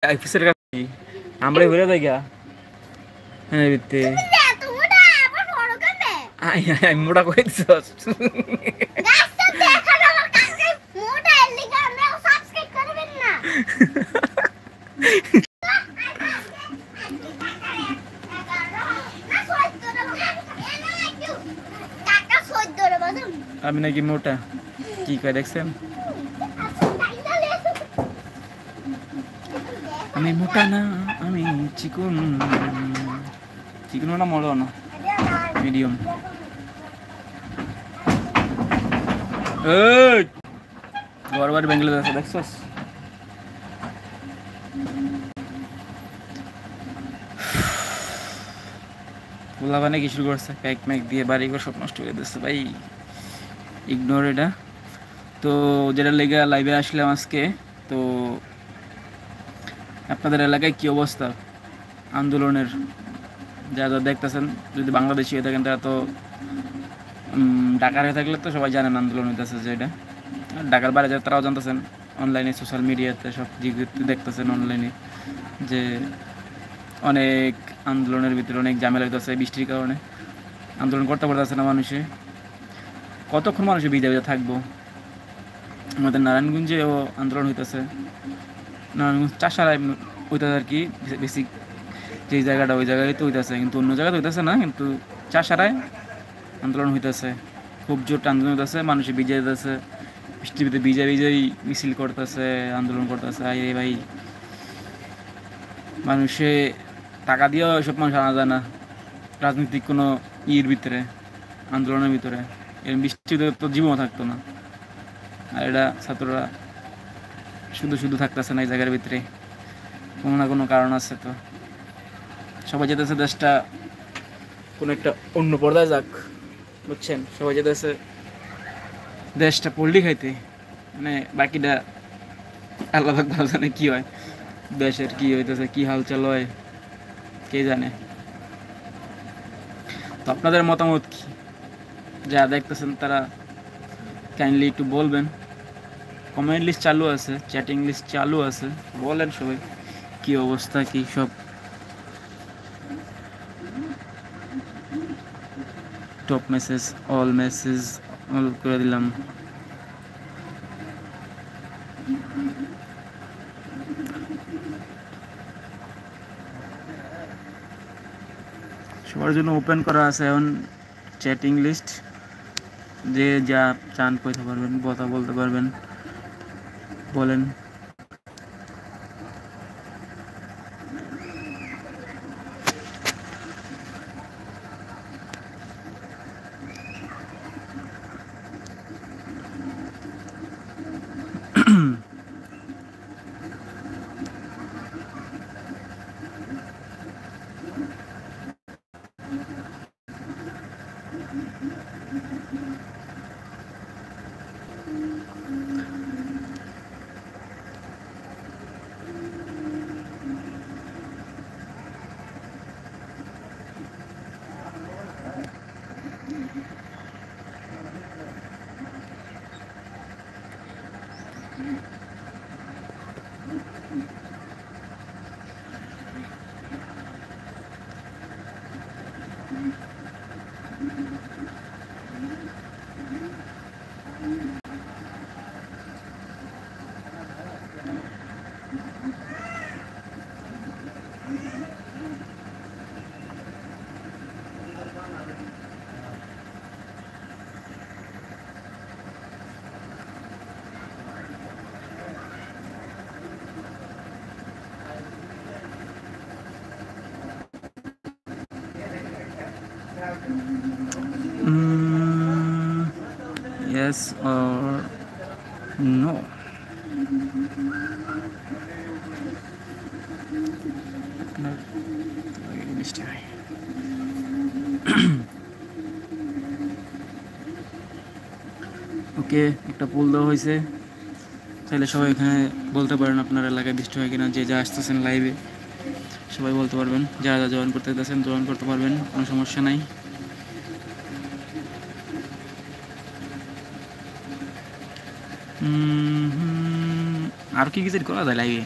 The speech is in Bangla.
অফিসের কাছে আমরা ঘুরে যাই গা। হ্যাঁ বিতে আই মোটা কই দিছস আমি নাকি মোটা কি কয় দেখছেন? আমি মোটা না, আমি চিকন। চিকন না মরো না, মিডিয়াম। এই গড়বাড়ি বেঙ্গলে আছে দেখছস? পোলা বানে কি শুরু করছে প্যাক ম্যাক দিয়ে বাড়ি ঘর সব নষ্ট করে দিচ্ছে ভাই। ইগনোর এটা। তো যেটা লেগে লাইভে আসলাম আজকে, তো আপনাদের এলাকায় কি অবস্থা আন্দোলনের? যা যা দেখতেছেন, যদি বাংলাদেশি হয়ে থাকেন তারা তো ঢাকার হয়ে থাকলে তো সবাই জানেন আন্দোলন হইতেছে যে এটা। ঢাকার বাইরে যারা তারাও জানতেছেন, অনলাইনে সোশ্যাল মিডিয়াতে সব দেখতেছেন অনলাইনে যে অনেক আন্দোলনের ভিতরে অনেক ঝামেলা হইতেছে বৃষ্টির কারণে। আন্দোলন করতে পারতেছে না মানুষে। কতক্ষণ মানুষে ভিজা ভিজা থাকবো? আমাদের নারায়ণগঞ্জেও আন্দোলন হইতেছে, নারায়ণগঞ্জ চাষারায় হইতেছে আর কি বেসিক যে জায়গাটা, ওই জায়গায় তো হইতেছে, কিন্তু অন্য জায়গায় হইতেছে না, কিন্তু চাষারায় আন্দোলন হইতেছে। খুব জোর আন্দোলন হইতেছে, মানুষে ভিজে যেতেছে, বৃষ্টির ভিতরে ভিজা ভিজাই মিছিল করতেছে, আন্দোলন করতেছে। আই রে ভাই, মানুষে টাকা দিয়েও এসব মানুষ আনা যায় না রাজনৈতিক কোনো ইয়ের ভিতরে, আন্দোলনের ভিতরে। এরকম বৃষ্টিতে তো জীবনও থাকতো না। আর এটা ছাত্ররা শুধু শুধু থাকতেছে না এই জায়গার ভিতরে, কোনো না কোনো কারণ আছে। তো সবাই যেতেছে দেশটা কোনো একটা অন্য পর্দায় যাক, বুঝছেন? সবাই যেতেছে দেশটা পল্লি খাইতে, মানে বাকিটা আল্লাহ পাক ভালো জানে কি হয়, দেশের কি হইতেছে, কি হালচাল হয় কে জানে। তো আপনাদের মতামত কি? যা দেখতেছেন তারা কাইন্ডলি একটু বলবেন। কমেন্ট লিস্ট চালু আছে, চ্যাটিং লিস্ট চালু আছে, বলেন সবাই কি অবস্থা, কি সব। টপ মেসেজ অল করে দিলাম। সবার জন্য ওপেন করা আছে এখন চ্যাটিং লিস্ট, যে যা চান কইতে পারবেন, কথা বলতে পারবেন, বলেন। Yes or no? ওকে, একটা পোল দেওয়া হয়েছে, তাহলে সবাই এখানে বলতে পারেন আপনার এলাকায় বৃষ্টি হয় কিনা। যে যা আসতেছেন লাইভে সবাই বলতে পারবেন, যারা যা জয়েন করতে চাচ্ছেন জয়েন করতে পারবেন, কোনো সমস্যা নাই। আর কি কিছু করা যায় লাইভে?